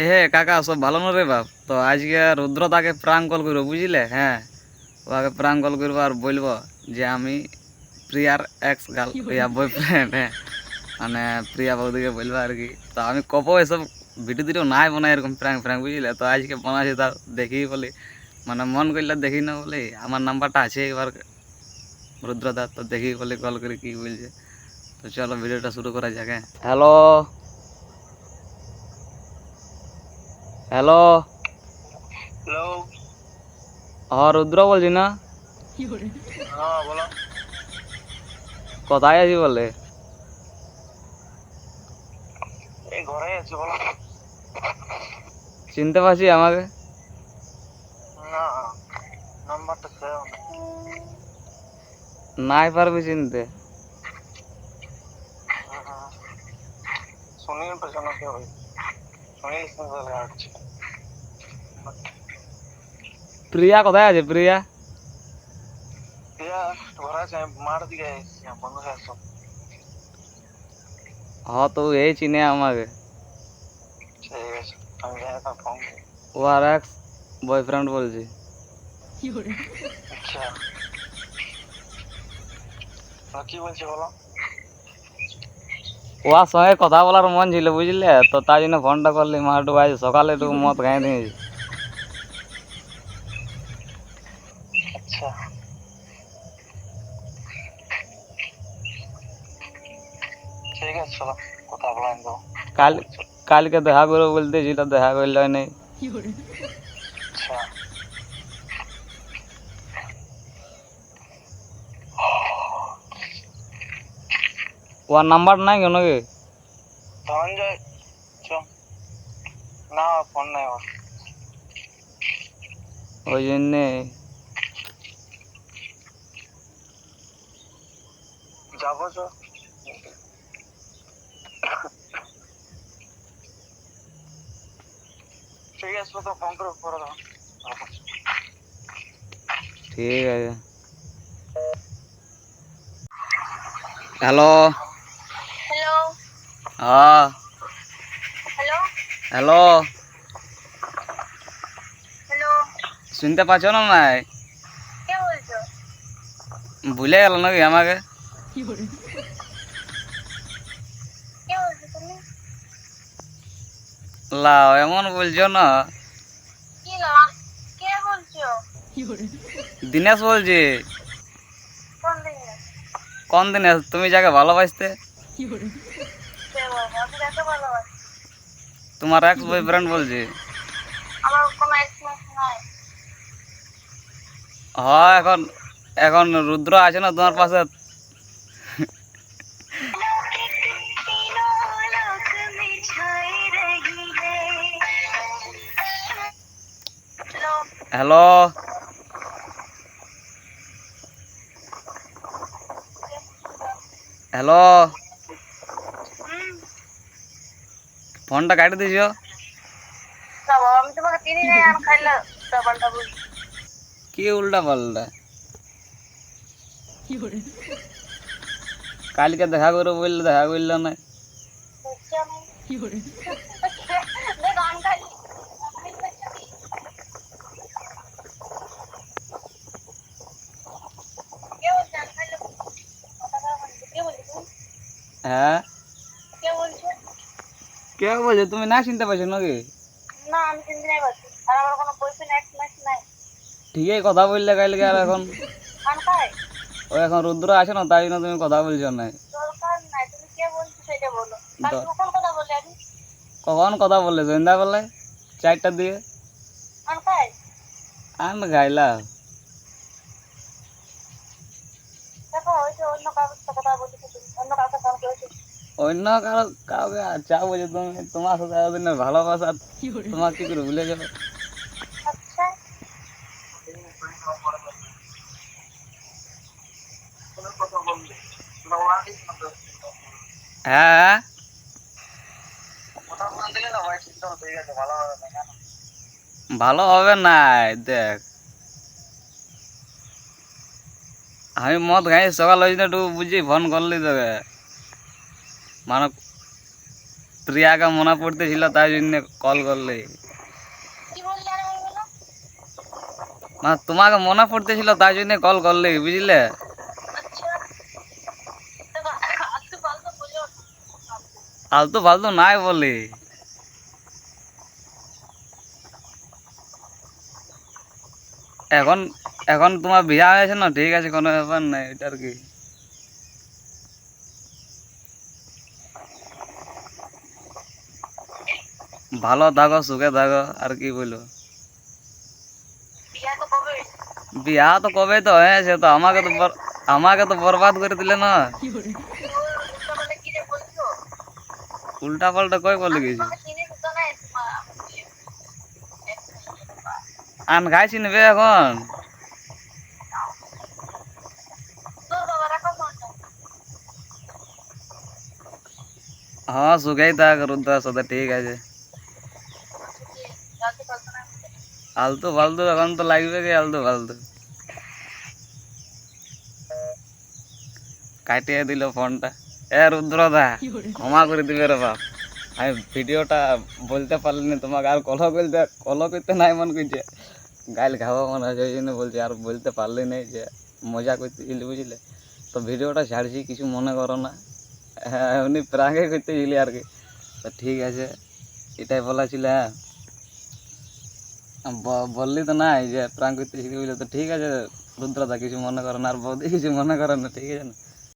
এ কাকা সব ভালো না রে বাপ? তো আজকে রুদ্র তাকে প্রাঙ্ক কল করবো বুঝলে? হ্যাঁ, ওকে প্রাঙ্ক কল করবো আর বলবো যে আমি প্রিয়ার এক্স গার্ল ইয়া বয়ফ্রেন্ড। হ্যাঁ, মানে প্রিয়া বৌদিকে বলবো আর কি। তো আমি কব এসব ভিডিও টিডিও নাই বানাই এরকম প্রাঙ্ক ফ্রাঙ্ক বুঝলে? তো আজকে বানাচ্ছি, তাও দেখি বলি, মানে মন করলে দেখি না বলে আমার নাম্বারটা আছে এবার রুদ্রদা, তো দেখি বলে কল করে কি বলছে। তো চলো ভিডিওটা শুরু করা যাক। Hello hello, hello. হ্যাঁ রুদ্র বলছি না? হ্যাঁ বলো। কোথায় আছি বলে? এই ঘরে আছি, বলো। চিনতে পারছি আমাকে? না, নাম্বারটা সেভ না। নাই পারবি চিনতে? সুনীল পেছনে কে ভাই? সুনীল সিংহ আছে। প্রিয়া কোথায় আছে? প্রিয়া প্রিয়া ঘরে আছে, আমি মার দিকে এসেছি, বন্ধুরা সব। হ্যাঁ, তো এই চিনে আমাকে। ঠিক আছে, আমি যাই তো ফোন করি। ও আর এক্স বয়ফ্রেন্ড বলছি। আচ্ছা, কি বলছে বলো। ওর সঙ্গে কথা বলার মন ছিল বুঝলে, তো তাই জন্য ফোনটা করলি। মা একটু আজ সকালে একটু মদ খাই দিয়েছি। আচ্ছা, ঠিক আছে, চলো কথা বলা দেবো। কাল কালকে দেখা করবো বলতেছিল, দেখা করলো নেই। আচ্ছা, ওর নাম্বার নাই কেন কি? ধনঞ্জয় চ। না, ফোন নাই ওর। ওই জন্যে যাবো চ। ঠিক আছে, তো ফোন করে দাও। ঠিক আছে। হ্যালো। হ্যালো। হ্যাঁ হ্যালো। Hello, hello. শুনতে পাচ্ছ না? নাই কে বলছো? ভুলে গেল নাকি আমাকে? কে বলছো তুমি? লাও এমন বলছো না। কি না? কে বলছো? দিনেশ বলছি। কোন দিকে? কোন দিনেশ? তুমি যাকে ভালোবাসতে। কে বলবো? আমি কাকে ভালোবাসি? তোমার এক্স বয়ফ্রেন্ড বলছি। আমার কোনো এক্সপিরিয়েন্স নাই। হ্যাঁ, এখন এখন রুদ্র আছে না তোমার পাশে? হ্যালো। হ্যালো হ্যালো, ফোনটা কাটি দিছো। না বাবা, আমি তোমাকে চিনি না, আমি খাইলে ডাবলটা বলি। কি উল্টা পাল্টা? কালকে দেখা করবো বললে দেখা করলো না। বুঝছো না? দেখ গান খাই। কে বলছো? গান খাইলে কথা খারাপ বলছো। কে বলছো তুমি? হ্যাঁ, কে বলছো? কে বলছে? তুমি না চিনতে পারছো নাকি? না, আমি চিনতে নাই পারছি। আর আমার কোনো বয়ফ্রেন্ড এক্স নাই। ঠিকই কথা বললে কালকে, আর এখন গান খাই। ও এখন রুদ্র আছে না, তাই জন্য তুমি কথা বলছো না। দরকার নাই, তুমি কে বলছো সেটা বলো। কালকে দ- কখন কথা বললে আমি? কখন কথা বললে? সন্ধ্যা বেলায় 4টার দিকে। গান খাই। আন গাইলা। দেখো, ওই যে অন্য কারোর সাথে কথা বলছো তুমি, অন্য কাউকে ফোন করেছো। অন্য কারো কাউকে চা বলছে তুমি? তোমার সাথে এতদিনের ভালোবাসা তোমার কি করে ভুলে যাবে? আচ্ছা, কথা বললে হ্যাঁ, কথা বলতে দিলে না ভাই, ঠিক আছে, ভালো হবে না কেন? ভালো হবে না। দেখ, আমি মদ খাই সকাল হয়েছে একটু বুঝি ফোন করলি তোকে, মানে প্রিয়াকে মনে পড়তেছিল তাই জন্য কল করলে। কি বললি আর হয়ে গেল? মানে তোমাকে মনে পড়তেছিল তাই জন্য কল করলে, বুঝলে? আচ্ছা, দেখো আজকে ফালতু বলিও না। আলতু ফালতু নাই বলি। এখন এখন তোমার বিয়া হয়েছে না, ঠিক আছে, কোনো ব্যাপার নাই এটার কি। ভালো থাকো, সুখে থাকো, আর কি বলবো। বিয়া তো কবে? বিয়া তো কবে তো হয়েছে, তো আমাকে তো বরবাদ করে দিলে না। উল্টো পাল্টা কি যে বলছো? উল্টা পাল্টা কই বলে গেছি? তোমাকে চিনি তো নাই তোমার। আন খাইছি নেবে এখন। তোর বাবা রাখো ফোনটা। হ্যাঁ, সুখেই থাক রুদ্রার সাথে, ঠিক আছে। রাতে ফালতু না। আলতু ফালতু এখন তো লাগবে কি আলতু ফালতু। কাটিয়ে দিল ফোনটা। এ রুদ্রদা, ক্ষমা করে দিবে রে বাপ। আমি ভিডিওটা বলতে পারলিনি তোমাকে, আর কল করতে নাই মন করছে। গাইল খাবো মনে হয়, ওই জন্য বলছি, আর বলতে পারলি নাই যে মজা করতে গেলি, বুঝলে? তো ভিডিওটা ছাড়ছি, কিছু মনে করো না। হ্যাঁ, উনি প্রাঙ্কে করতে গেলি আর কি। তো ঠিক আছে, এটাই বলা ছিল। হ্যাঁ, বললি তো নাই যে প্রাঙ্ক করতে গেলি, বুঝলে? তো ঠিক আছে রুদ্রদা, কিছু মনে করো না, আর বৌদি কিছু মনে করো না, ঠিক আছে না?